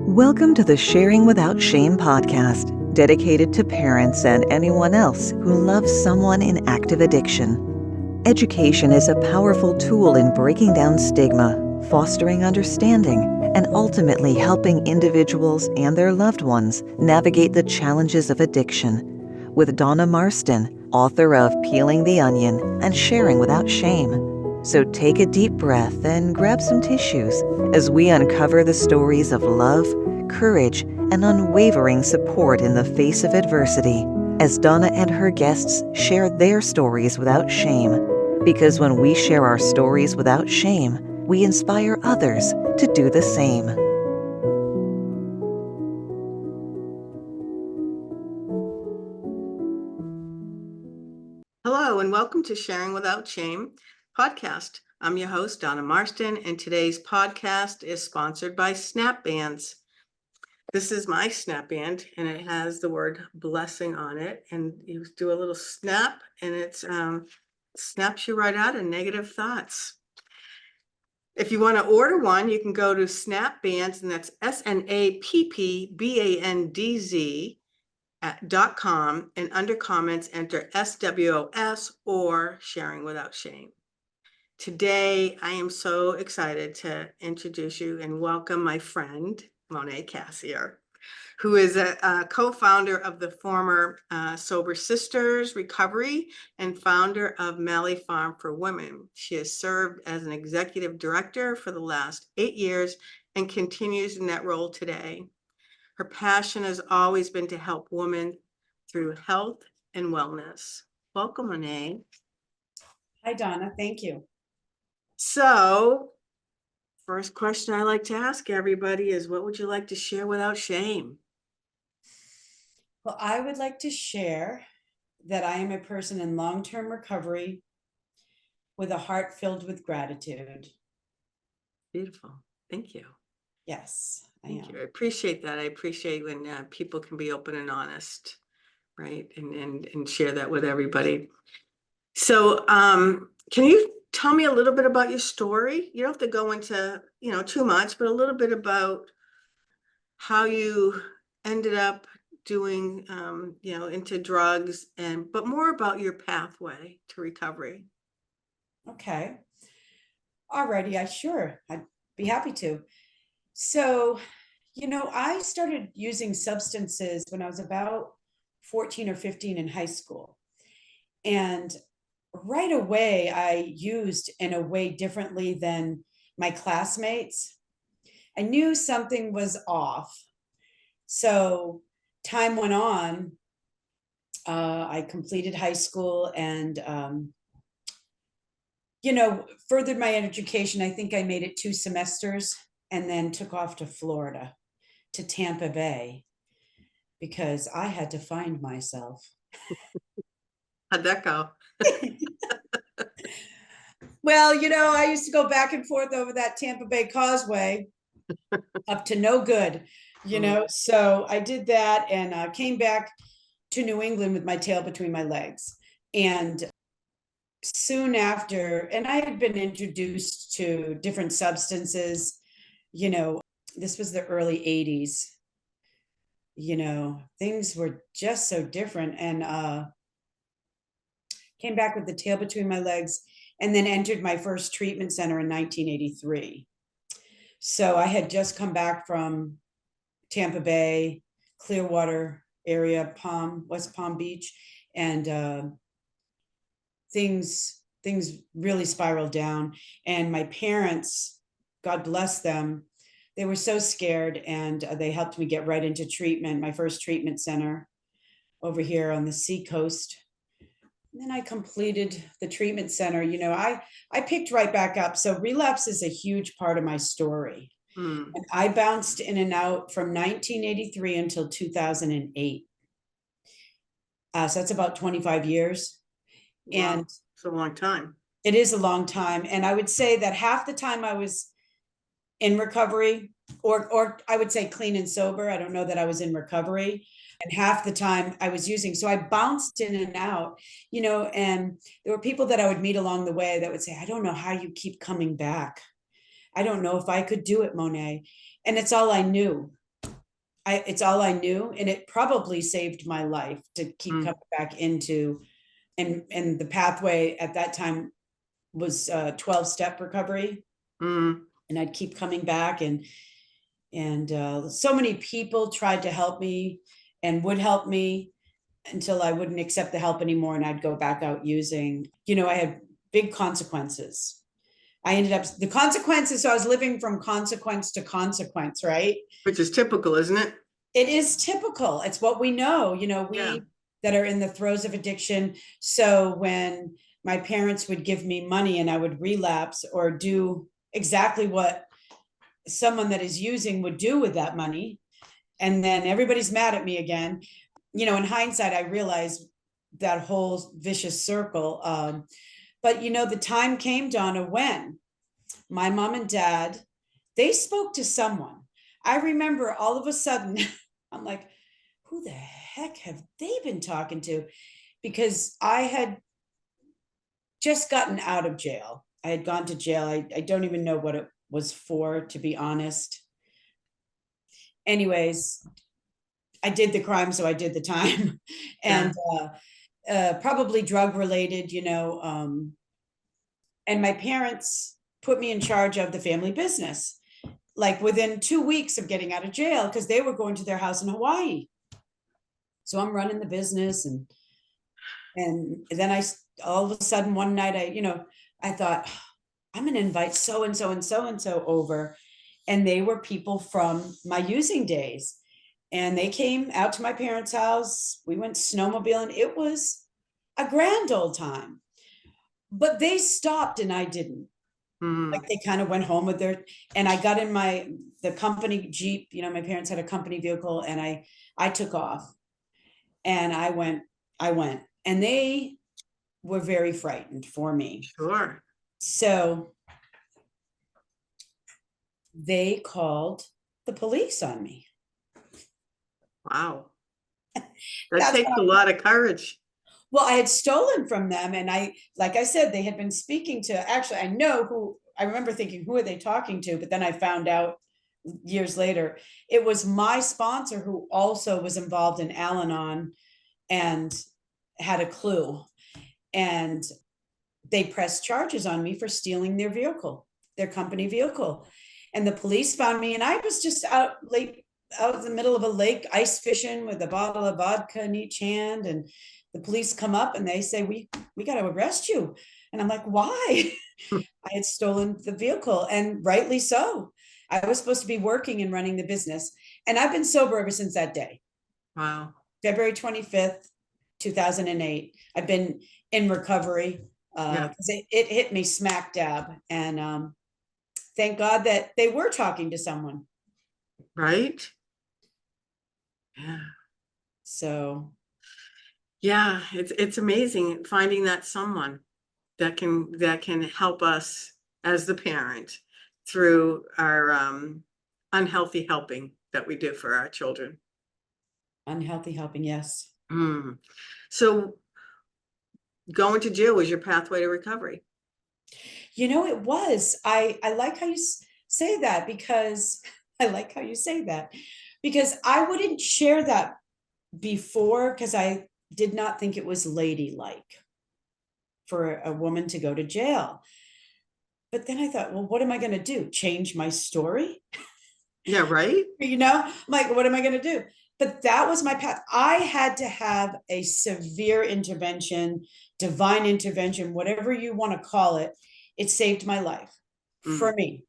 Welcome to the Sharing Without Shame podcast, dedicated to parents and anyone else who loves someone in active addiction. Education is a powerful tool in breaking down stigma, fostering understanding, and ultimately helping individuals and their loved ones navigate the challenges of addiction. With Donna Marston, author of Peeling the Onion and Sharing Without Shame. So take a deep breath and grab some tissues as we uncover the stories of love, courage, and unwavering support in the face of adversity, as Donna and her guests share their stories without shame. Because when we share our stories without shame, we inspire others to do the same. Hello, and welcome to Sharing Without Shame podcast. I'm your host, Donna Marston, and today's podcast is sponsored by Snap Bands. This is my snap band, and it has the word blessing on it. And you do a little snap, and it snaps you right out of negative thoughts. If you want to order one, you can go to Snap Bands, and that's snappbandz.com, and under comments enter SWOS or Sharing Without Shame. Today, I am so excited to introduce you and welcome my friend, Mone Cassier, who is a co-founder of the former Sober Sisters Recovery and founder of Malley Farm for Women. She has served as an executive director for the last 8 years and continues in that role today. Her passion has always been to help women through health and wellness. Welcome, Mone. Hi, Donna. Thank you. So, first question I like to ask everybody is, what would you like to share without shame? Well, I would like to share that I am a person in long-term recovery with a heart filled with gratitude. Beautiful. Thank you. Yes, Thank you. I appreciate that. I appreciate when people can be open and honest, right? And share that with everybody. So, can you tell me a little bit about your story? You don't have to go into, too much, but a little bit about how you ended up doing, into drugs, but more about your pathway to recovery. Okay. Alrighty, I'd be happy to. So, I started using substances when I was about 14 or 15 in high school. And right away, I used in a way differently than my classmates. I knew something was off. So time went on. I completed high school and, furthered my education. I think I made it 2 semesters and then took off to Florida, to Tampa Bay, because I had to find myself. How'd that go? Well, I used to go back and forth over that Tampa Bay Causeway up to no good, So I did that and came back to New England with my tail between my legs. And soon after, and I had been introduced to different substances, this was the early 80s. Things were just so different, and came back with the tail between my legs, and then entered my first treatment center in 1983. So I had just come back from Tampa Bay, Clearwater area, West Palm Beach, and things really spiraled down. And my parents, God bless them, they were so scared, and they helped me get right into treatment, my first treatment center over here on the seacoast. And then I completed the treatment center. I picked right back up. So relapse is a huge part of my story. And I bounced in and out from 1983 until 2008. So that's about 25 years. Wow, and it's a long time. It is a long time. And I would say that half the time I was in recovery, or I would say clean and sober. I don't know that I was in recovery. And half the time I was using. So I bounced in and out, and there were people that I would meet along the way that would say, I don't know how you keep coming back. I don't know if I could do it, Mone. And it's all I knew. it's all I knew, and it probably saved my life to keep coming back into, and the pathway at that time was 12-step recovery. And I'd keep coming back, and so many people tried to help me and would help me until I wouldn't accept the help anymore, and I'd go back out using. I had big consequences. I ended up the consequences. So I was living from consequence to consequence, right? Which is typical, isn't it? It is typical. It's what we know, we that are in the throes of addiction. So when my parents would give me money and I would relapse or do exactly what someone that is using would do with that money, and then everybody's mad at me again. In hindsight, I realized that whole vicious circle. But the time came, Donna, when my mom and dad, they spoke to someone. I remember all of a sudden, I'm like, who the heck have they been talking to? Because I had just gotten out of jail. I had gone to jail. I don't even know what it was for, to be honest. Anyways, I did the crime, so I did the time. And probably drug related, and my parents put me in charge of the family business, like within 2 weeks of getting out of jail, because they were going to their house in Hawaii. So I'm running the business, and then all of a sudden one night I thought, I'm going to invite so and so and so and so over, and they were people from my using days, and they came out to my parents' house. We went snowmobiling. It was a grand old time, but they stopped and I didn't. Like they kind of went home with and I got in the company Jeep. My parents had a company vehicle, and I took off, and I went, and they were very frightened for me. Sure. So they called the police on me. Wow. That takes a lot of courage. Well, I had stolen from them, and like I said, they had been speaking to, actually, I remember thinking, who are they talking to? But then I found out years later, it was my sponsor, who also was involved in Al-Anon and had a clue. And they pressed charges on me for stealing their vehicle, their company vehicle. And the police found me, and I was just out in the middle of a lake, ice fishing with a bottle of vodka in each hand. And the police come up and they say, we got to arrest you. And I'm like, why? I had stolen the vehicle, and rightly so. I was supposed to be working and running the business. And I've been sober ever since that day. Wow. February 25th, 2008. I've been in recovery because it hit me smack dab. And thank God that they were talking to someone. Right? Yeah. So. Yeah, it's amazing finding that someone that can help us as the parent through our unhealthy helping that we do for our children. Unhealthy helping, yes. So going to jail was your pathway to recovery? It was. I like how you say that, because I like how you say that, because I wouldn't share that before, because I did not think it was ladylike for a woman to go to jail. But then I thought, well, what am I going to do? Change my story? Yeah, right. I'm like, what am I going to do? But that was my path. I had to have a severe intervention, divine intervention, whatever you want to call it. It saved my life for me.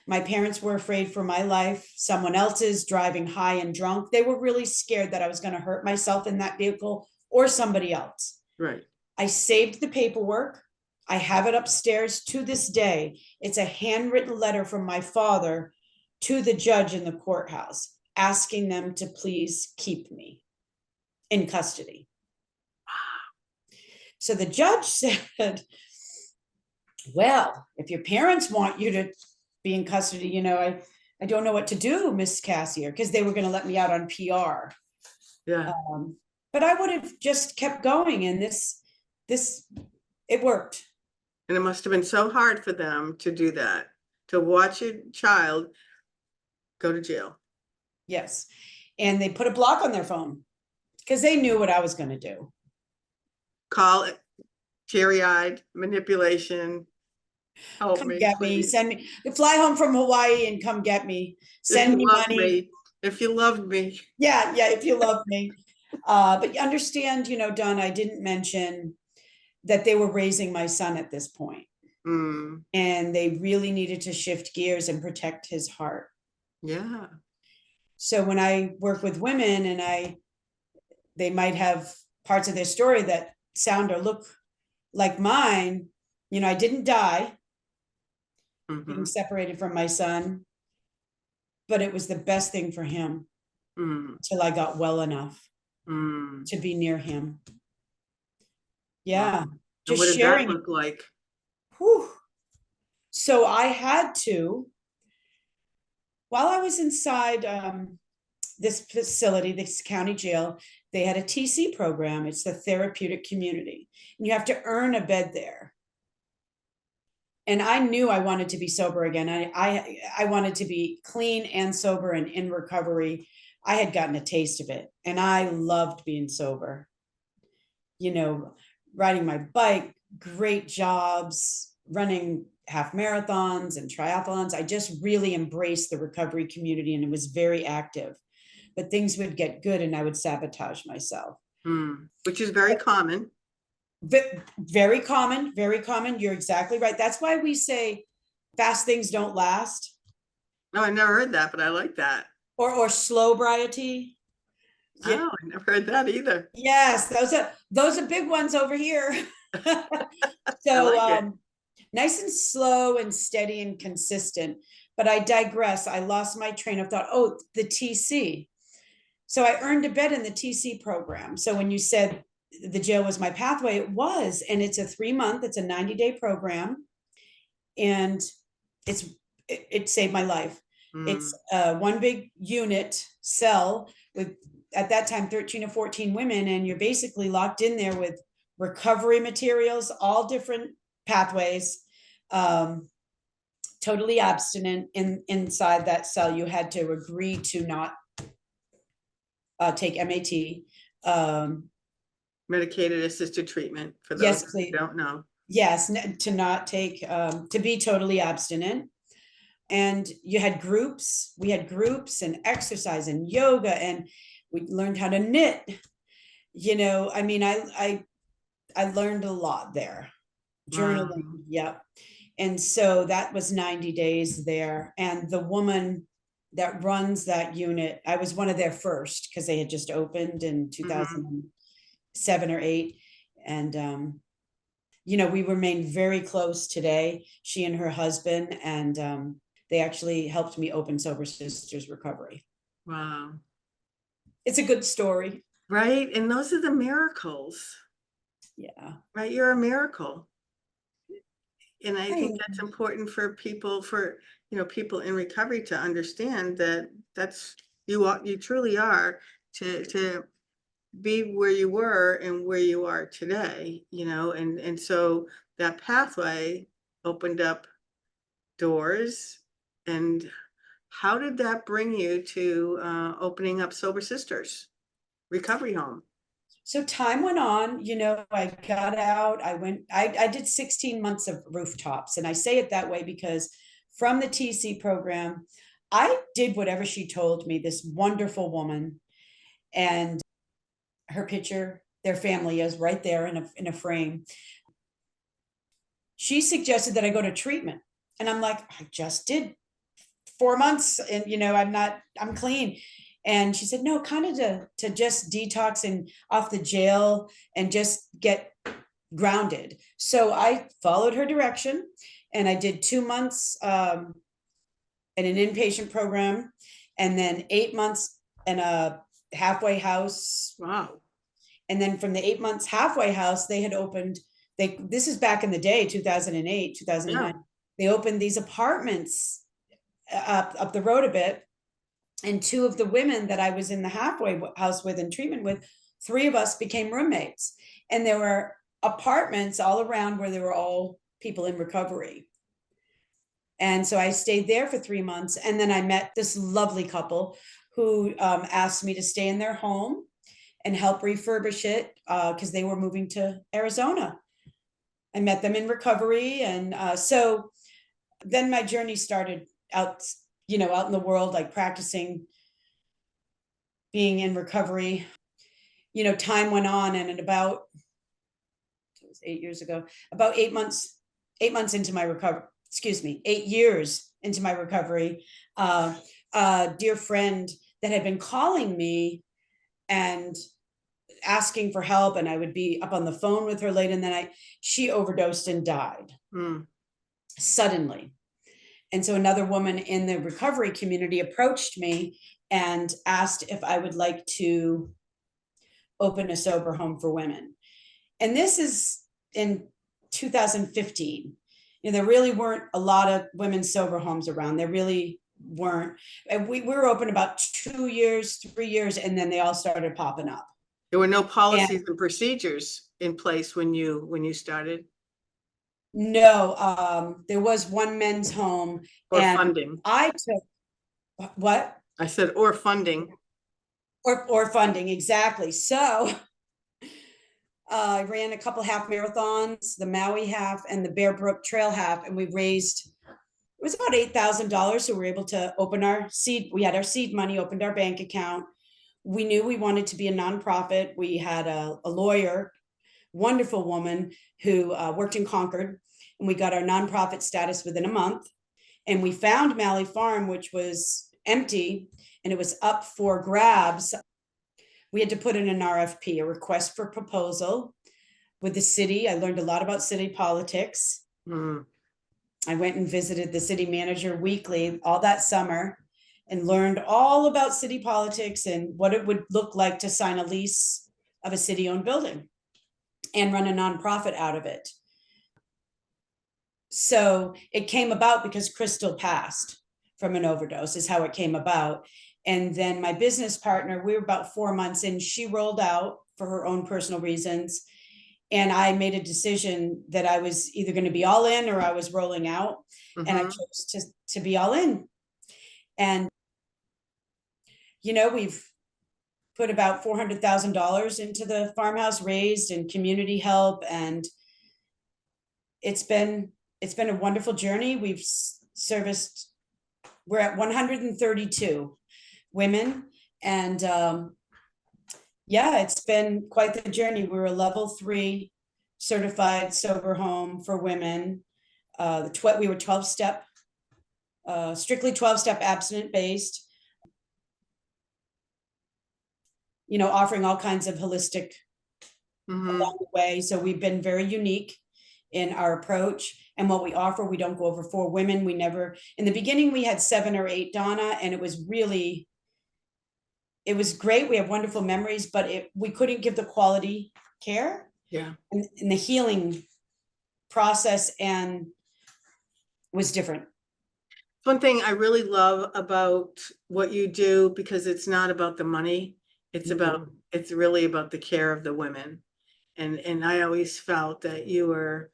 My parents were afraid for my life. Someone else's, driving high and drunk. They were really scared that I was going to hurt myself in that vehicle or somebody else. Right. I saved the paperwork. I have it upstairs to this day. It's a handwritten letter from my father to the judge in the courthouse, asking them to please keep me in custody. So the judge said, well, if your parents want you to be in custody, I don't know what to do, Miss Cassier, because they were going to let me out on PR. Yeah. But I would have just kept going, and it worked. And it must have been so hard for them to do that, to watch a child go to jail. Yes. and they put a block on their phone because they knew what I was going to do. Call it teary-eyed manipulation. Help Come me, get me, please. send me, fly home from Hawaii and come get me, If you send me loved money. me, if you loved me. Yeah, if you love me. But you understand, Donna, I didn't mention that they were raising my son at this point, Mm, and they really needed to shift gears and protect his heart. yeah. So when I work with women and they might have parts of their story that sound or look like mine, I didn't die being Mhm. separated from my son, but it was the best thing for him Mm, till I got well enough mm. to be near him. Wow. Yeah, And just what did that sharing. look like? Whew. So I had to, while I was inside this facility, this county jail, they had a TC program. It's the therapeutic community, and you have to earn a bed there. And I knew I wanted to be sober again. I wanted to be clean and sober and in recovery. I had gotten a taste of it, and I loved being sober. Riding my bike, great jobs, running half marathons and triathlons. I just really embraced the recovery community, and it was very active. But things would get good and I would sabotage myself. Which is very common. Very common, very common. You're exactly right. That's why we say fast things don't last, No, I never heard that, but I like that. or slowbriety. Oh, I never heard that either. Yes, those are big ones over here. I So like it. nice and slow and steady and consistent. But I digress. I lost my train of thought. Oh, the TC. So I earned a bed in the TC program. So when you said the jail was my pathway, it was. And it's a 3-month, it's a 90-day program. And it saved my life. It's one big unit cell with, at that time, 13 or 14 women. And you're basically locked in there with recovery materials, all different pathways, totally abstinent inside that cell. You had to agree to not take MAT. Medicated assisted treatment for those Yes, who please. don't know. Yes, to not take, to be totally abstinent. And you had groups, we had groups and exercise and yoga, and we learned how to knit. I learned a lot there. Journaling, Wow. yep. And so that was 90 days there. And the woman that runs that unit, I was one of their first because they had just opened in 2007 or 8. And we remain very close today, she and her husband, and they actually helped me open Sober Sisters Recovery. Wow. It's a good story. Right. And those are the miracles. Yeah. Right. You're a miracle. And I think that's important for people, people in recovery to understand that you truly are to be where you were and where you are today, and so that pathway opened up doors. And how did that bring you to opening up Sober Sisters Recovery Home? So time went on, I got out, I did 16 months of rooftops. And I say it that way because from the TC program, I did whatever she told me, this wonderful woman, and her picture, their family is right there in a frame. She suggested that I go to treatment. And I'm like, I just did 4 months and, I'm clean. And she said, no, kind of to just detox and off the jail and just get grounded. So I followed her direction and I did 2 months in an inpatient program, and then 8 months in a halfway house. Wow. And then from the 8 months halfway house, they had opened, this is back in the day, 2008, 2009. Yeah. They opened these apartments up the road a bit. And 2 of the women that I was in the halfway house with and treatment with, 3 of us became roommates. And there were apartments all around where there were all people in recovery. And so I stayed there for 3 months. And then I met this lovely couple who asked me to stay in their home and help refurbish it because they were moving to Arizona. I met them in recovery. And so then my journey started out, out in the world, like practicing being in recovery. Time went on, and it was 8 years ago, about 8 months into my recovery, 8 years into my recovery, a dear friend that had been calling me and asking for help, and I would be up on the phone with her late in the night. She overdosed and died suddenly. And so another woman in the recovery community approached me and asked if I would like to open a sober home for women. And this is in 2015. There really weren't a lot of women's sober homes around. There really weren't. And we were open about 2 years, 3 years, and then they all started popping up. There were no policies and procedures in place when you started? No, there was one men's home. Or and funding? I took, what? I said, or funding. Or funding, exactly. So I ran a couple half marathons, the Maui half and the Bear Brook Trail half, and we raised, it was about $8,000. So we were able to open our seed. We had our seed money, opened our bank account. We knew we wanted to be a nonprofit. We had a lawyer, wonderful woman who worked in Concord, and we got our nonprofit status within a month. And we found Malley Farm, which was empty, and it was up for grabs. We had to put in an RFP, a request for proposal, with the city. I learned a lot about city politics. I went and visited the city manager weekly all that summer and learned all about city politics and what it would look like to sign a lease of a city-owned building and run a nonprofit out of it. So it came about because Crystal passed from an overdose, is how it came about. And then my business partner, we were about 4 months in, she rolled out for her own personal reasons. And I made a decision that I was either going to be all in or I was rolling out. And I chose to be all in. And, we've put about $400,000 into the farmhouse, raised and community help. And it's been a wonderful journey. We've serviced, we're at 132 women. And it's been quite the journey. We're a level 3 certified sober home for women. We were 12-step, strictly 12-step abstinent-based, offering all kinds of holistic along the way. So we've been very unique in our approach and what we offer. We don't go over 4 women. We never, in the beginning, we had 7 or 8, Donna, and it was great. We have wonderful memories, but we couldn't give the quality care and the healing process, and was different. One thing I really love about what you do, because it's not about the money, it's really about the care of the women. And I always felt that you were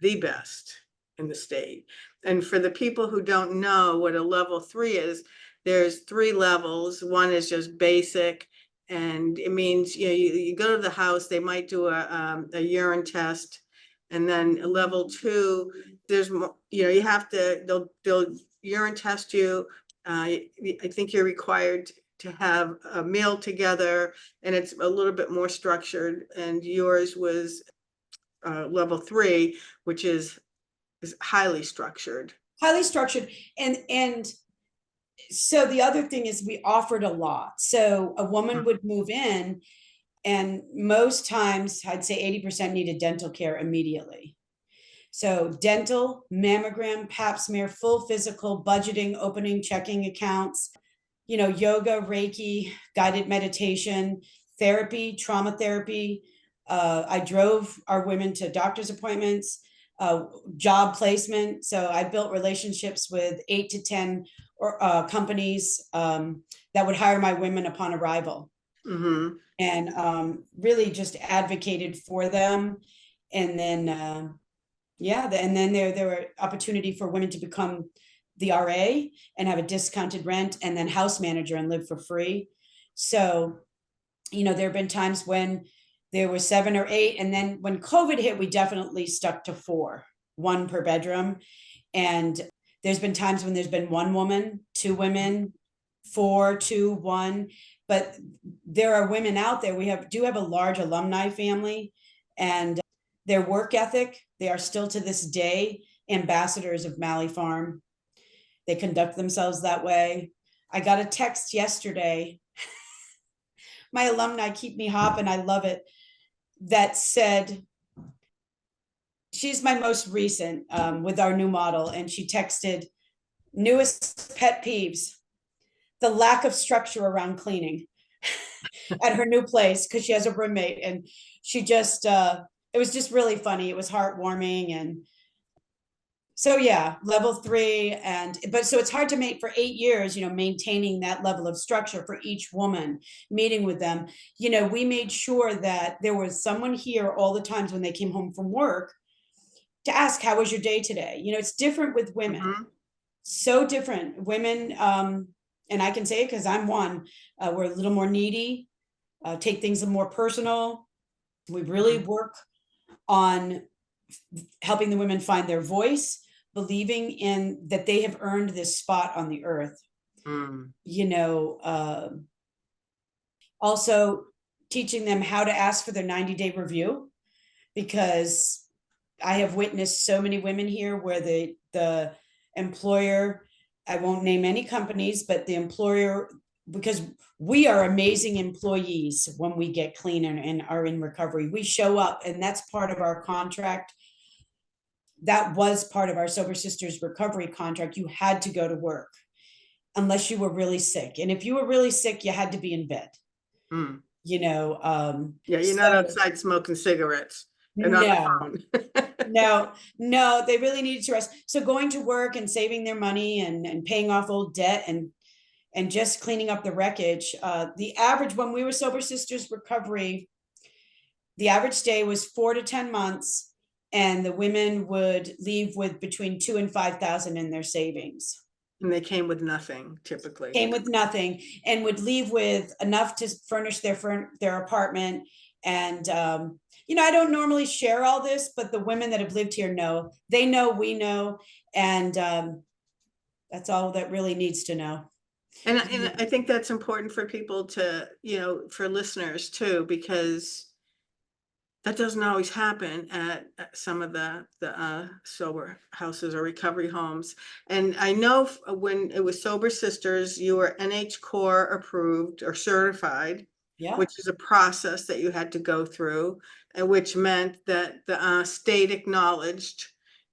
the best in the state. And for the people who don't know what a level 3 is, there's 3 levels. One is just basic, and it means you go to the house, they might do a urine test, and then a level 2, there's more, you have to, they'll urine test you. I think you're required to have a meal together, and it's a little bit more structured. And yours was level 3, which is highly structured. And so the other thing is we offered a lot. So a woman would move in, and most times I'd say 80% needed dental care immediately. So dental, mammogram, pap smear, full physical, budgeting, opening, checking accounts, yoga, Reiki, guided meditation, therapy, trauma therapy. I drove our women to doctor's appointments, job placement. So I built relationships with 8 to 10 companies that would hire my women upon arrival, and really just advocated for them. And then, and then there were opportunity for women to become the RA and have a discounted rent, and then house manager and live for free. So, there have been times when there were 7 or 8. And then when COVID hit, we definitely stuck to 4, 1 per bedroom. And there's been times when there's been 1 woman, 2 women, 4, 2, 1. But there are women out there. We do have a large alumni family, and their work ethic, they are still to this day ambassadors of Malley Farm. They conduct themselves that way. I got a text yesterday. My alumni keep me hopping. I love it. That said, she's my most recent with our new model. And she texted, newest pet peeves, the lack of structure around cleaning at her new place, because she has a roommate. And she just, it was just really funny. It was heartwarming. And so, yeah, level 3. But so it's hard to make for 8 years, maintaining that level of structure for each woman, meeting with them. We made sure that there was someone here all the times when they came home from work to ask, how was your day today? It's different with women. Mm-hmm. So different. Women, and I can say it because I'm one, we're a little more needy, take things more personal. We really work on helping the women find their voice, believing in that they have earned this spot on the earth. Also teaching them how to ask for their 90-day review, because I have witnessed so many women here where the employer, I won't name any companies, but the employer, because we are amazing employees when we get clean and are in recovery, we show up, and that's part of our contract. That was part of our Sober Sisters recovery contract. You had to go to work unless you were really sick. And if you were really sick, you had to be in bed. Yeah, you're not outside smoking cigarettes. No, no, they really needed to rest. So going to work and saving their money and paying off old debt and just cleaning up the wreckage. The average, when we were Sober Sisters recovery, the average stay was 4 to 10 months. And the women would leave with between 2,000 and 5,000 in their savings. And they came with nothing, typically. Came with nothing, and would leave with enough to furnish their apartment. And, I don't normally share all this, but the women that have lived here know. They know, we know. And that's all that really needs to know. And I think that's important for people to, for listeners too, because that doesn't always happen at some of the sober houses or recovery homes. And I know when it was Sober Sisters, you were NH Core approved or certified, which is a process that you had to go through, which meant that the state acknowledged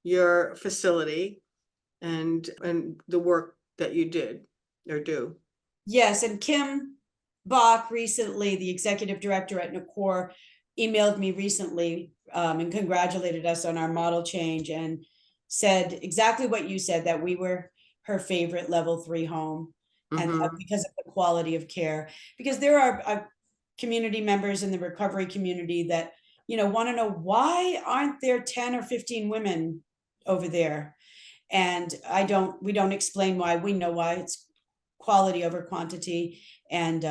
your facility and the work that you did or do. Yes, and Kim Bach recently, the executive director at NCOR, emailed me recently and congratulated us on our model change and said exactly what you said, that we were her favorite level 3 home. And because of the quality of care, because there are community members in the recovery community that, want to know, why aren't there 10 or 15 women over there? And we don't explain why. We know why. It's quality over quantity. And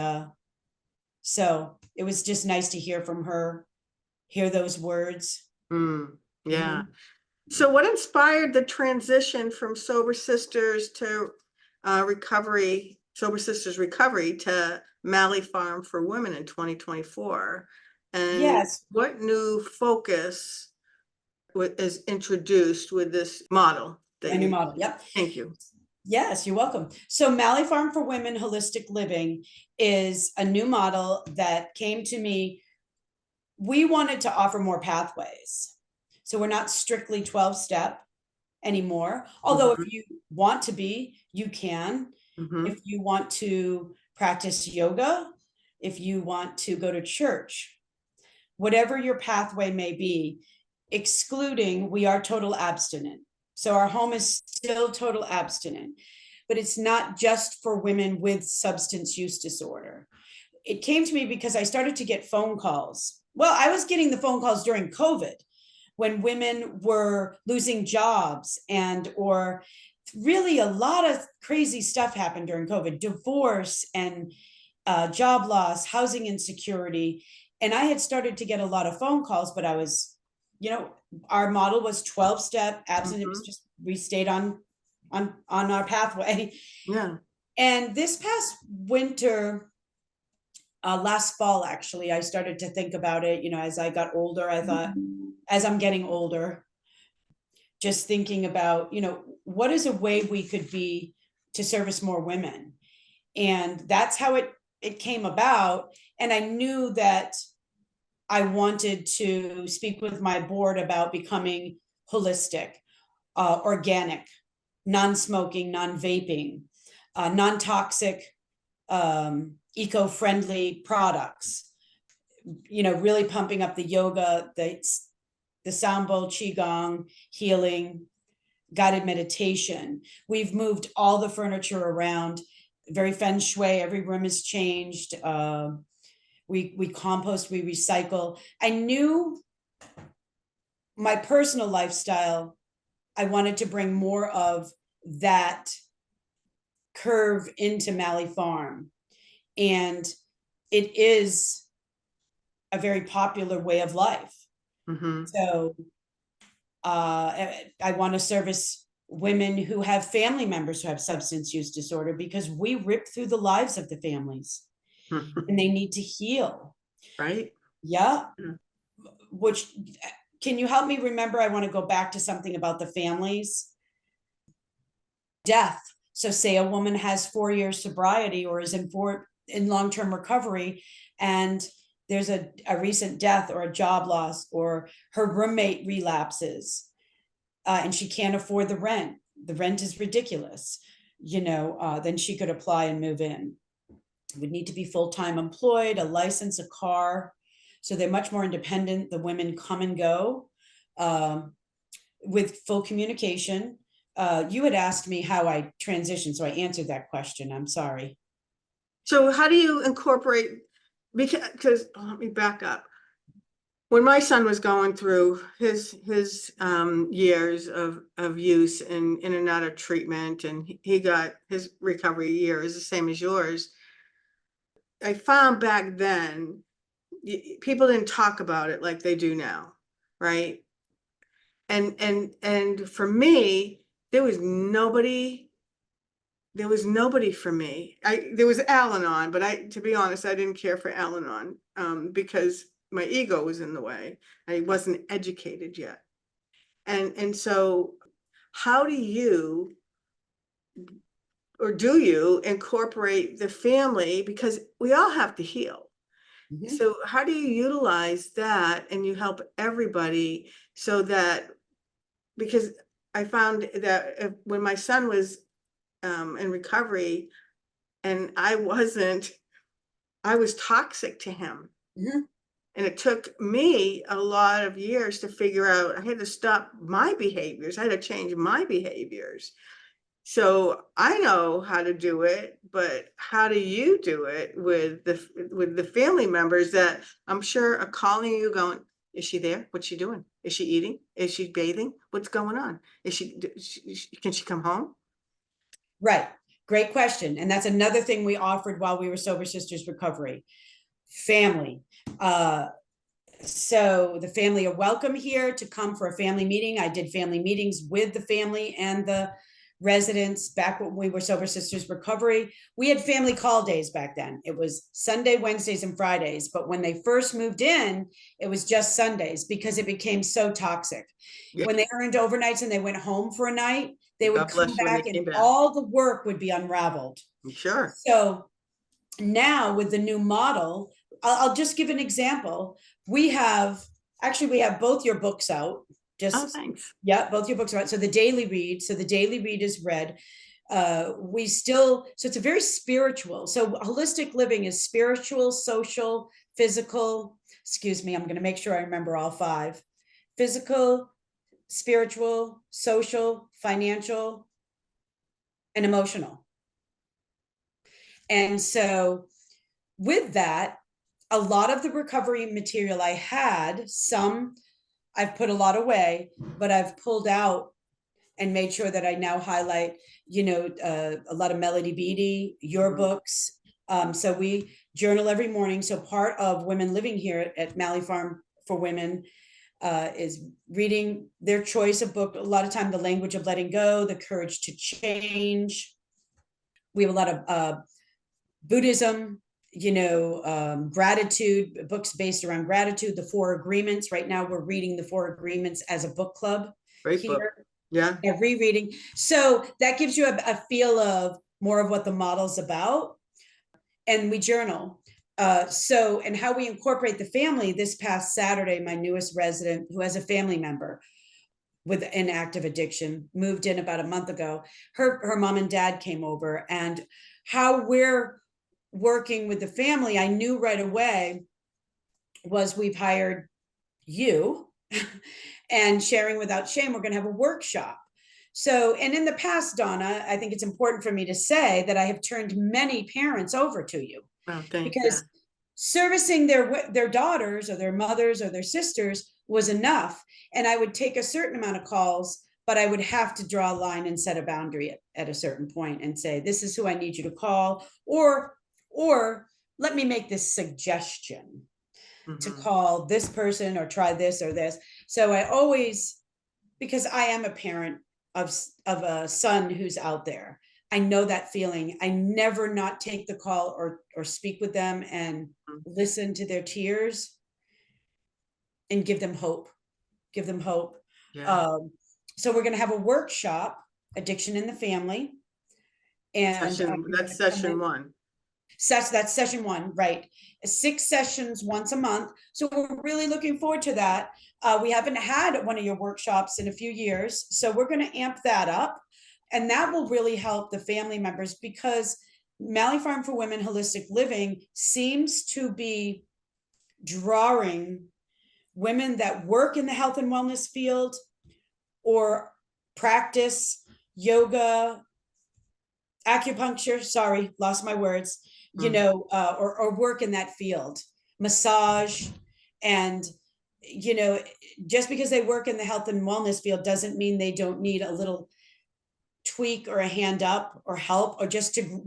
so it was just nice to hear from her, hear those words. Yeah. So what inspired the transition from Sober Sisters to Sober Sisters Recovery to Malley Farm for Women in 2024? And what new focus is introduced with this model? A new model, yep. Thank you. Yes, you're welcome. So Malley Farm for Women Holistic Living is a new model that came to me. We wanted to offer more pathways. So we're not strictly 12-step anymore. Although if you want to be, you can. If you want to practice yoga, if you want to go to church, whatever your pathway may be, excluding, we are total abstinent. So our home is still total abstinent, but it's not just for women with substance use disorder. It came to me because I started to get phone calls. Well, I was getting the phone calls during COVID when women were losing jobs or really a lot of crazy stuff happened during COVID, divorce and job loss, housing insecurity. And I had started to get a lot of phone calls, but I was, our model was 12-step abstinent. It was just, we stayed on our pathway. Yeah. And this past winter, last fall, actually, I started to think about it, as I got older. I thought, as I'm getting older, just thinking about, what is a way we could be to service more women? And that's how it came about. And I knew that I wanted to speak with my board about becoming holistic, organic, non-smoking, non-vaping, non-toxic, eco-friendly products, really pumping up the yoga, the sound bowl, qigong, healing, guided meditation. We've moved all the furniture around, very feng shui. Every room is changed. We compost, we recycle. I knew my personal lifestyle, I wanted to bring more of that curve into Malley Farm. And it is a very popular way of life. So I want to service women who have family members who have substance use disorder, because we rip through the lives of the families and they need to heal. Right. Yeah. Which, can you help me remember? I want to go back to something about the families. Death. So say a woman has 4 years sobriety or is in long-term recovery, and there's a recent death or a job loss, or her roommate relapses, and she can't afford the rent. The rent is ridiculous. Then she could apply and move in. Would need to be full-time employed, a license, a car. So they're much more independent. The women come and go with full communication. You had asked me how I transitioned, so I answered that question. I'm sorry. So how do you incorporate, because let me back up. When my son was going through his years of use and in and out of treatment, and he got his recovery year is the same as yours, I found back then people didn't talk about it like they do now, right? And for me, there was nobody for me. There was Al-Anon, but to be honest, I didn't care for Al-Anon because my ego was in the way. I wasn't educated yet. And so how do you incorporate the family? Because we all have to heal. So how do you utilize that and you help everybody so that, because I found that when my son was in recovery and I was toxic to him. And it took me a lot of years to figure out, I had to stop my behaviors. I had to change my behaviors. So I know how to do it, but how do you do it with the family members that I'm sure are calling you going, is she there? What's she doing? Is she eating? Is she bathing? What's going on? Can she come home? Right. Great question. And that's another thing we offered while we were Sober Sisters Recovery. Family. So the family are welcome here to come for a family meeting. I did family meetings with the family and the residents back when we were Sober Sisters Recovery. We had family call days back then. It was Sunday, Wednesdays, and Fridays. But when they first moved in, it was just Sundays because it became so toxic. When they earned overnights and they went home for a night, they would come back and all the work would be unraveled. Sure. So now with the new model, I'll just give an example. We have both your books out. Thanks. Yeah, both your books are out. So the daily read. So the daily read is read. So it's a very spiritual. So holistic living is spiritual, social, physical. Excuse me, I'm going to make sure I remember all 5. Physical, spiritual, social, financial, and emotional. And so with that, a lot of the recovery material I had, some I've put a lot away, but I've pulled out and made sure that I now highlight, a lot of Melody Beattie, your books. So we journal every morning. So part of women living here at Malley Farm for Women is reading their choice of book. A lot of time, The Language of Letting Go, The Courage to Change. We have a lot of Buddhism, gratitude, books based around gratitude, the Four Agreements. Right now we're reading the Four Agreements as a book club. Great book. Here. Yeah. Rereading. So that gives you a feel of more of what the model's about. And we journal. And how we incorporate the family. This past Saturday, my newest resident, who has a family member with an active addiction, moved in about a month ago. Her mom and dad came over, and how we're working with the family, I knew right away was we've hired you and Sharing Without Shame. We're going to have a workshop. So, and in the past, Donna, I think it's important for me to say that I have turned many parents over to you. Oh, thank you. Because servicing their daughters or their mothers or their sisters was enough. And I would take a certain amount of calls, but I would have to draw a line and set a boundary at a certain point and say, this is who I need you to call, or let me make this suggestion to call this person or try this or this. So I always, because I am a parent of a son who's out there, I know that feeling. I never not take the call or speak with them and listen to their tears and give them hope. Yeah. So we're going to have a workshop, Addiction in the Family. And that's session one. That's session one, right? 6 sessions once a month. So we're really looking forward to that. We haven't had one of your workshops in a few years, so we're going to amp that up. And that will really help the family members, because Malley Farm for Women Holistic Living seems to be drawing women that work in the health and wellness field or practice yoga, acupuncture, sorry, lost my words, or work in that field, massage. And, just because they work in the health and wellness field doesn't mean they don't need a little tweak or a hand up or help, or just to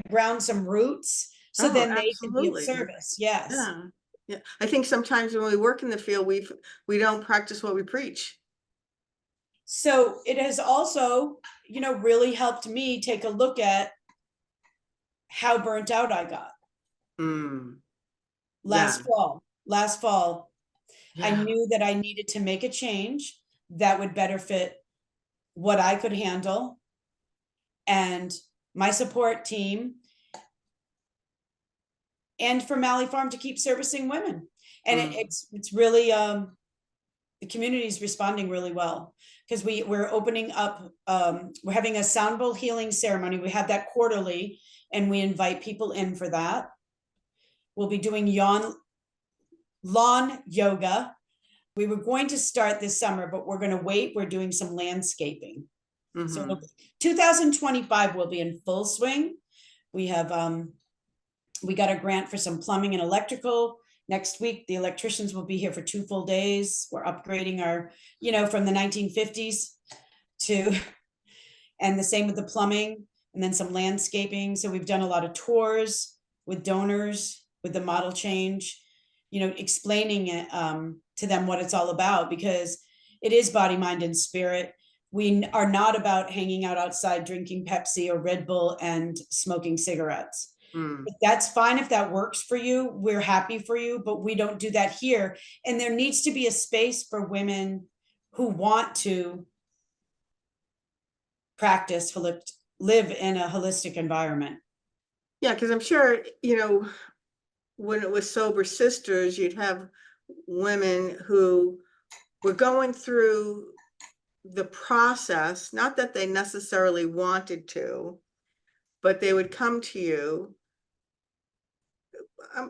ground some roots so then they can be of service. Yes. Yeah. I think sometimes when we work in the field, we don't practice what we preach. So it has also, really helped me take a look at how burnt out I got. Last fall, yeah. I knew that I needed to make a change that would better fit what I could handle and my support team, and for Malley Farm to keep servicing women. And it's really, the community is responding really well, because we're opening up, we're having a sound bowl healing ceremony. We have that quarterly, and we invite people in for that. We'll be doing lawn yoga. We were going to start this summer, but we're going to wait. We're doing some landscaping. So 2025 will be in full swing. We have, we got a grant for some plumbing and electrical. Next week, the electricians will be here for 2 full days. We're upgrading our, from the 1950s and the same with the plumbing, and then some landscaping. So we've done a lot of tours with donors, with the model change, explaining it to them what it's all about, because it is body, mind, and spirit. We are not about hanging out outside, drinking Pepsi or Red Bull and smoking cigarettes. That's fine if that works for you. We're happy for you, but we don't do that here. And there needs to be a space for women who want to practice, live in a holistic environment. Yeah, because I'm sure, when it was Sober Sisters, you'd have women who were going through the process, not that they necessarily wanted to, but they would come to you,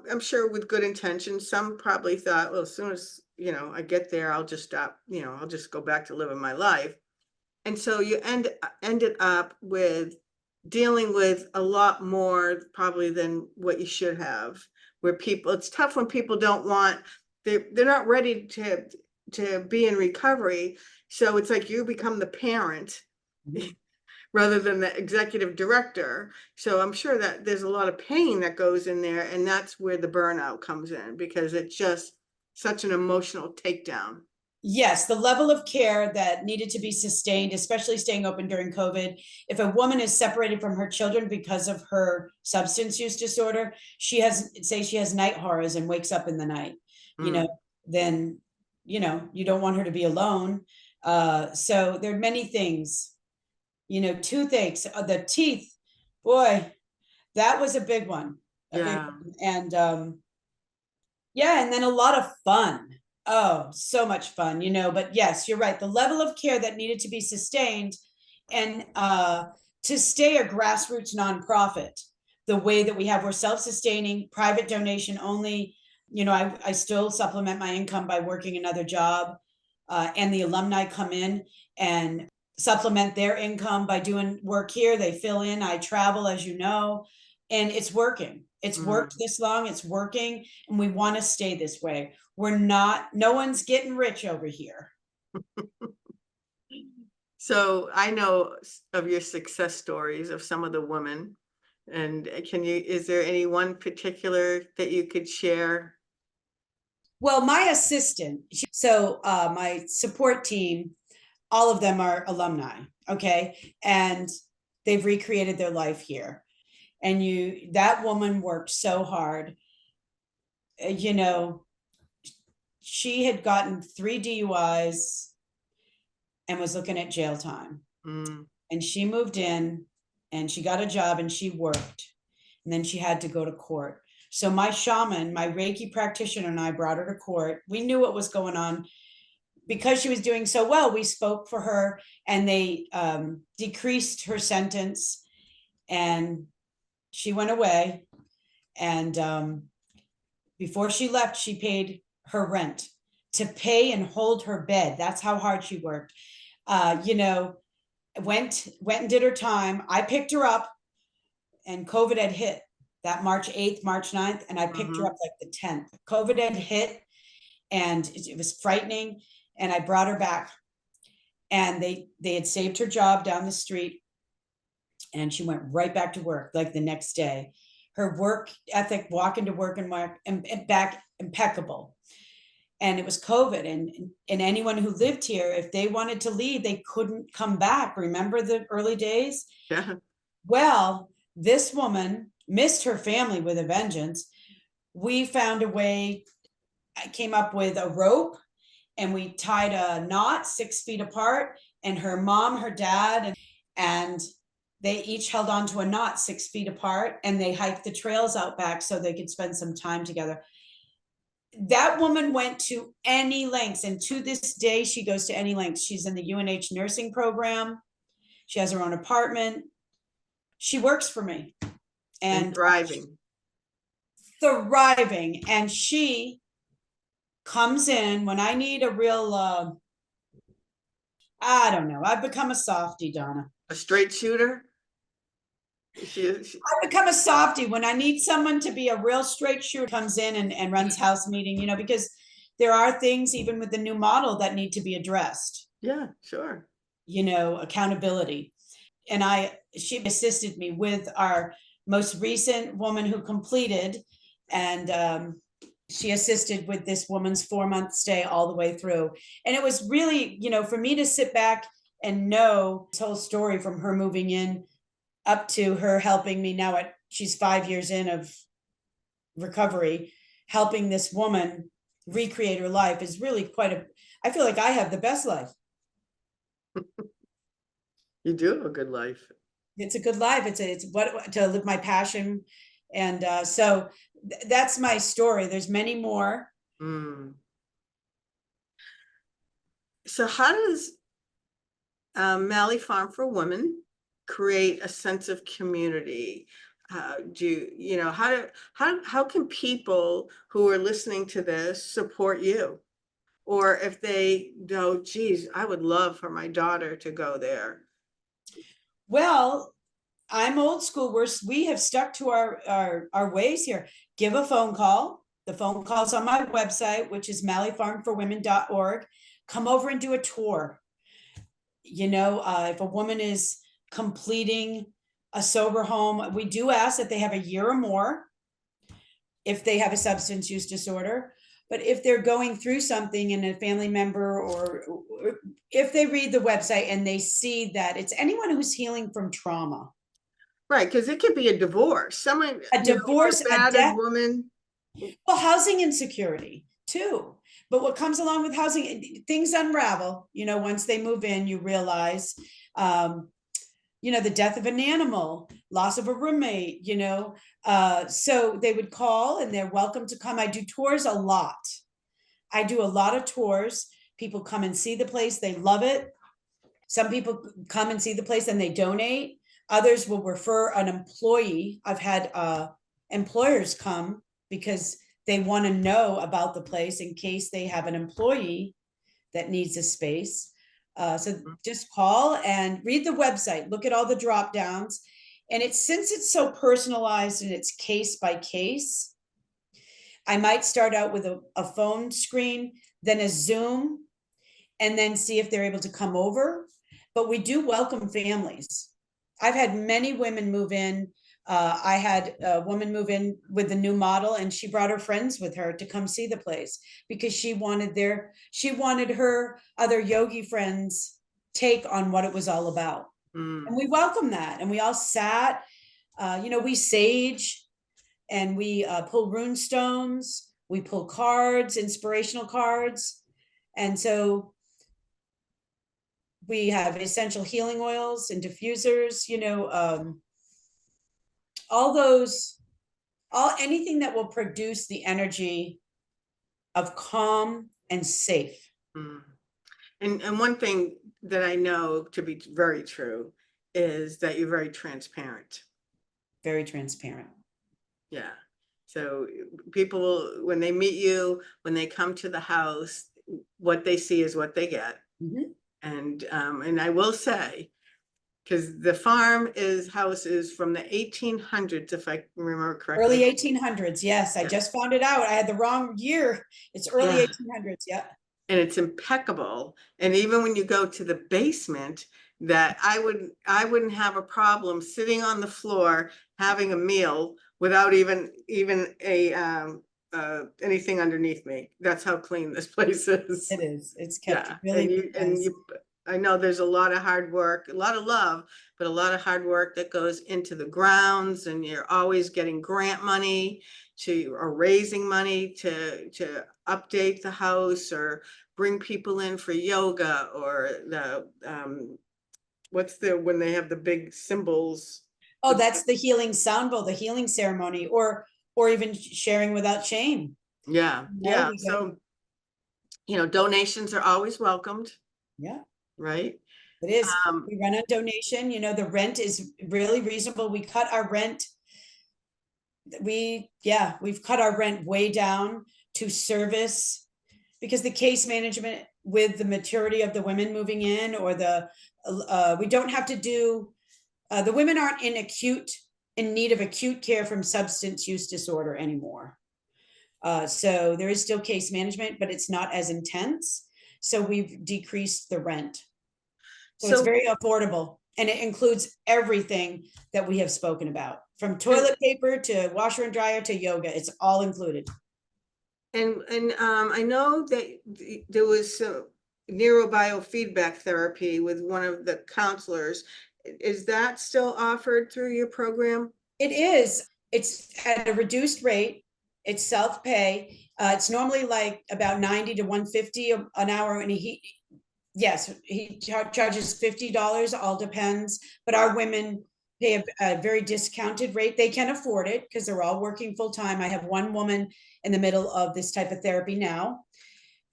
I'm sure with good intentions. Some probably thought, well, as soon as, I get there, I'll just stop, I'll just go back to living my life. And so you ended up with dealing with a lot more probably than what you should have, where it's tough when people don't want, they're not ready to to be in recovery. So it's like you become the parent Mhm. rather than the executive director. So I'm sure that there's a lot of pain that goes in there, and that's where the burnout comes in, because it's just such an emotional takedown. Yes, the level of care that needed to be sustained, especially staying open during COVID. If a woman is separated from her children because of her substance use disorder, she has night horrors and wakes up in the night, Mm. then, you don't want her to be alone. So there are many things, toothaches, the teeth, boy, that was a big one. Yeah. And yeah, and then a lot of fun. Oh, so much fun, but yes, you're right. The level of care that needed to be sustained, and to stay a grassroots nonprofit the way that we have, we're self-sustaining, private donation only. I still supplement my income by working another job, and the alumni come in and supplement their income by doing work here. They fill in, I travel, as you know, and it's working. It's worked this long, it's working, and we want to stay this way. No one's getting rich over here. So I know of your success stories of some of the women, and is there any one particular that you could share? Well, my assistant, so my support team, all of them are alumni, okay? And they've recreated their life here. And that woman worked so hard. She had gotten 3 DUIs and was looking at jail time. Mm. And she moved in and she got a job and she worked. And then she had to go to court. So my shaman, my Reiki practitioner, and I brought her to court. We knew what was going on. Because she was doing so well, we spoke for her, and they decreased her sentence, and she went away. And before she left, she paid her rent to pay and hold her bed. That's how hard she worked. Went and did her time. I picked her up, and COVID had hit that March 8th, March 9th, and I picked her up like the 10th. COVID had hit, and it was frightening, and I brought her back, and they had saved her job down the street, and she went right back to work like the next day. Her work ethic, walking to work and back, impeccable. And it was COVID, and anyone who lived here, if they wanted to leave, they couldn't come back. Remember the early days? Yeah. Well, this woman missed her family with a vengeance. We found a way. I came up with a rope, and we tied a knot 6 feet apart, and her mom, her dad, and they each held onto a knot 6 feet apart, and they hiked the trails out back so they could spend some time together. That woman went to any lengths, and to this day, she goes to any lengths. She's in the UNH nursing program. She has her own apartment. She works for me. And thriving. And she comes in when I need a real, I don't know. I've become a softie, Donna. A straight shooter? I've become a softie when I need someone to be a real straight shooter, comes in and runs house meeting, because there are things even with the new model that need to be addressed. Yeah, sure. Accountability. And she assisted me with our most recent woman who completed, and she assisted with this woman's 4-month stay all the way through. And it was really, for me to sit back and know this whole story from her moving in up to her helping me now she's 5 years in of recovery, helping this woman recreate her life is really I feel like I have the best life. You do have a good life. It's a good life. It's what to live my passion. And so that's my story. There's many more. So how does Malley Farm for Women create a sense of community? How can people who are listening to this support you? Or if they go, geez, I would love for my daughter to go there. Well, I'm old school. We have stuck to our ways here. Give a phone call. The phone calls on my website, which is malleyfarmforwomen.org. Come over and do a tour. If a woman is completing a sober home, we do ask that they have a year or more if they have a substance use disorder. But if they're going through something and a family member, or if they read the website and they see that it's anyone who's healing from trauma. Right, because it could be a divorce. Someone, A divorce, a a battered death. woman. Well, housing insecurity too. But what comes along with housing, things unravel, once they move in, you realize, the death of an animal, loss of a roommate, so they would call and they're welcome to come. I do tours a lot. I do a lot of tours. People come and see the place. They love it. Some people come and see the place and they donate. Others will refer an employee. I've had employers come because they want to know about the place in case they have an employee that needs a space. So just call and read the website, look at all the drop downs. And since it's so personalized and it's case by case, I might start out with a phone screen, then a Zoom, and then see if they're able to come over. But we do welcome families. I've had many women move in. I had a woman move in with the new model, and she brought her friends with her to come see the place because she wanted her other yogi friends' take on what it was all about. And we welcome that. And we all sat, we sage and we pull rune stones, we pull cards, inspirational cards. And so we have essential healing oils and diffusers, anything that will produce the energy of calm and safe. And one thing that I know to be very true is that you're very transparent. Very transparent. Yeah. So people, when they meet you, when they come to the house, what they see is what they get. Mm-hmm. And I will say, because the house is from the 1800s, if I remember correctly. Early 1800s, yes. I just found it out. I had the wrong year. It's early 1800s, yeah. And it's impeccable. And even when you go to the basement, that I wouldn't have a problem sitting on the floor having a meal without even anything underneath me. That's how clean this place is. It is. It's kept really nice. I know there's a lot of hard work, a lot of love, but a lot of hard work that goes into the grounds, and you're always getting grant money or raising money to update the house or bring people in for yoga, or when they have the big symbols. Oh, that's the healing sound bowl, the healing ceremony, or even sharing without shame. Yeah. So, donations are always welcomed. Yeah. Right. It is. We run a donation. The rent is really reasonable. We cut our rent. We've cut our rent way down to service, because the case management with the maturity of the women moving in, or we don't have to do, the women aren't in need of acute care from substance use disorder anymore. So there is still case management, but it's not as intense. So we've decreased the rent. So it's very affordable, and it includes everything that we have spoken about, from toilet paper to washer and dryer to yoga. It's all included. And I know that there was some neurobiofeedback therapy with one of the counselors. Is that still offered through your program? It is. It's at a reduced rate. It's self-pay. It's normally like about 90 to 150 an hour, and he charges $50, all depends, but our women pay a very discounted rate. They can afford it because they're all working full-time. I have one woman in the middle of this type of therapy now,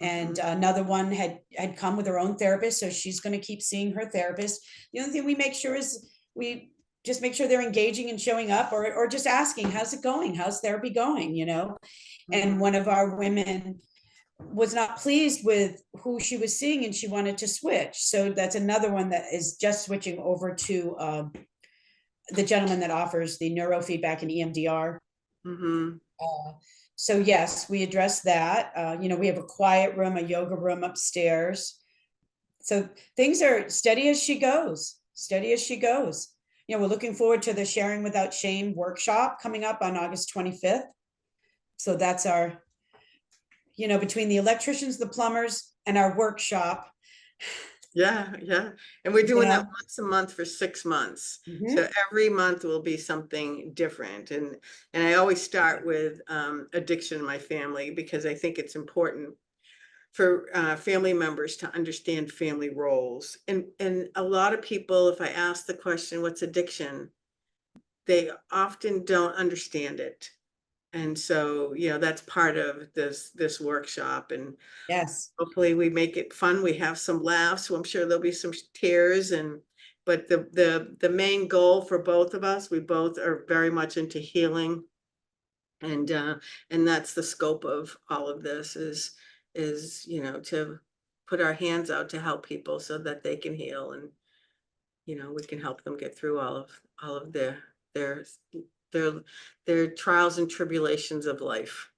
and another one had come with her own therapist, so she's going to keep seeing her therapist. The only thing we make sure is we just make sure they're engaging and showing up, or just asking, how's it going? How's therapy going? And one of our women was not pleased with who she was seeing, and she wanted to switch. So that's another one that is just switching over to the gentleman that offers the neurofeedback and EMDR. So yes, we address that. We have a quiet room, a yoga room upstairs. So things are steady as she goes, steady as she goes. We're looking forward to the Sharing Without Shame workshop coming up on August 25th. So that's our, between the electricians, the plumbers, and our workshop. Yeah, yeah. And we're doing that Yeah. once a month for 6 months. Mhm. So every month will be something different. And I always start with addiction in my family, because I think it's important for family members to understand family roles. And a lot of people, if I ask the question, what's addiction? They often don't understand it. And so, that's part of this workshop. And Yes. hopefully we make it fun. We have some laughs. So I'm sure there'll be some tears. But the main goal for both of us, we both are very much into healing. And that's the scope of all of this is, to put our hands out to help people so that they can heal. And, we can help them get through all of their, their, their trials and tribulations of life.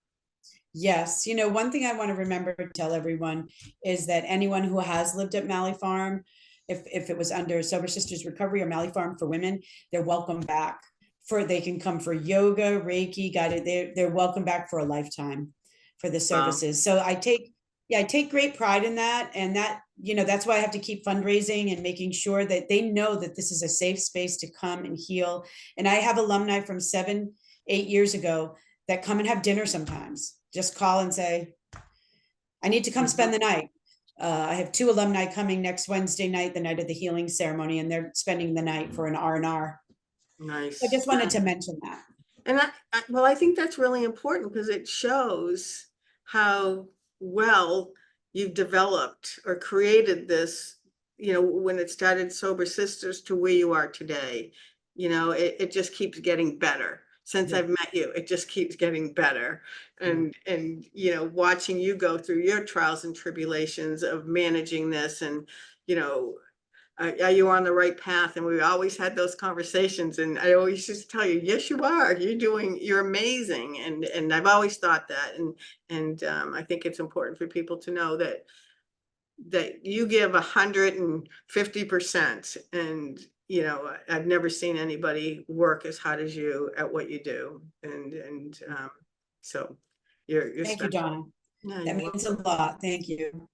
Yes. One thing I want to remember to tell everyone is that anyone who has lived at Malley Farm, if it was under Sober Sisters Recovery or Malley Farm for Women, they're welcome back. They can come for yoga, Reiki, guided. They're welcome back for a lifetime for the services. So I take great pride in that. And that's why I have to keep fundraising and making sure that they know that this is a safe space to come and heal. And I have alumni from 7, 8 years ago that come and have dinner sometimes. Just call and say, I need to come spend the night. I have 2 alumni coming next Wednesday night, the night of the healing ceremony, and they're spending the night for an R&R. Nice. I just wanted to mention that. And I think that's really important, because it shows how well you've developed or created this, when it started Sober Sisters to where you are today. It just keeps getting better. Since I've met you, it just keeps getting better. And watching you go through your trials and tribulations of managing this, and, are you on the right path? And we always had those conversations, and I always just tell you, yes, you are. You're amazing. And I've always thought that. And I think it's important for people to know that you give 150%. And, I've never seen anybody work as hard as you at what you do. And so you're Thank you, special. Donna. Yeah, That means a lot. Thank you.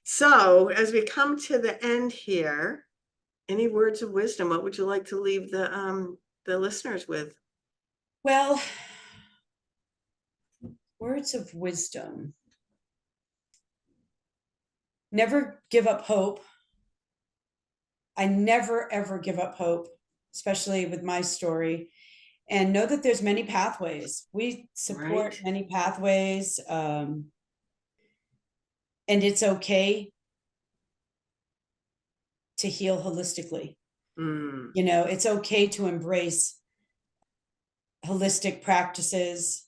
So as we come to the end here, any words of wisdom? What would you like to leave the listeners with? Well, words of wisdom. Never give up hope. I never, ever give up hope, especially with my story. And know that there's many pathways. We support Right. many pathways. And it's okay to heal holistically. It's okay to embrace holistic practices,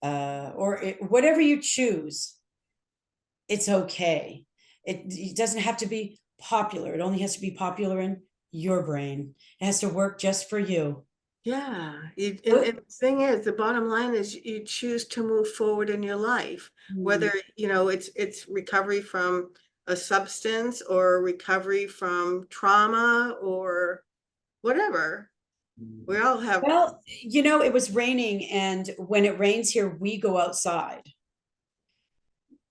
or whatever you choose. It's okay. It doesn't have to be popular. It only has to be popular in your brain. It has to work just for you. Yeah. And the thing is, the bottom line is you choose to move forward in your life, whether, it's recovery from a substance or recovery from trauma or whatever. We all have. Well, it was raining, and when it rains here, we go outside.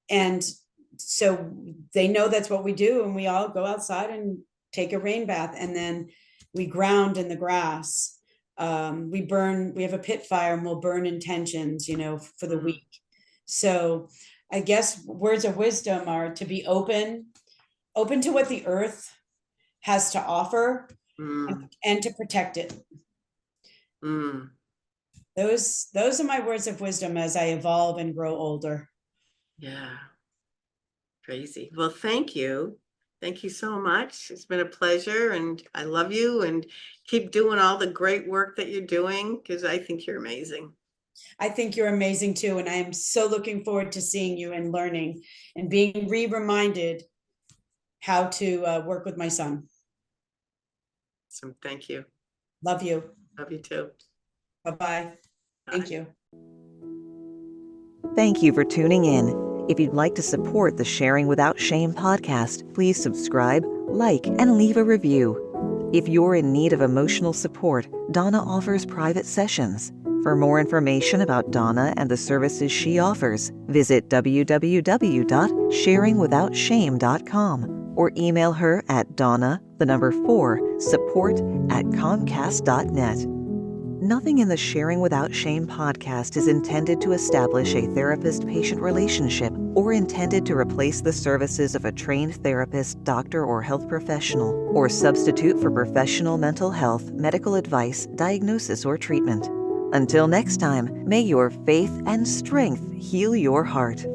And so they know that's what we do, and we all go outside and take a rain bath, and then we ground in the grass. We have a pit fire, and we'll burn intentions, for the week. So I guess words of wisdom are to be open to what the earth has to offer, and to protect it. Those are my words of wisdom as I evolve and grow older. Yeah. Crazy. Well, thank you. Thank you so much. It's been a pleasure, and I love you, and keep doing all the great work that you're doing, because I think you're amazing. I think you're amazing too. And I am so looking forward to seeing you and learning and being reminded how to work with my son. So thank you. Love you. Love you too. Bye-bye. Thank you. Thank you for tuning in. If you'd like to support the Sharing Without Shame podcast, please subscribe, like, and leave a review. If you're in need of emotional support, Donna offers private sessions. For more information about Donna and the services she offers, visit www.sharingwithoutshame.com or email her at donna4support@comcast.net. Nothing in the Sharing Without Shame podcast is intended to establish a therapist-patient relationship or intended to replace the services of a trained therapist, doctor, or health professional, or substitute for professional mental health, medical advice, diagnosis, or treatment. Until next time, may your faith and strength heal your heart.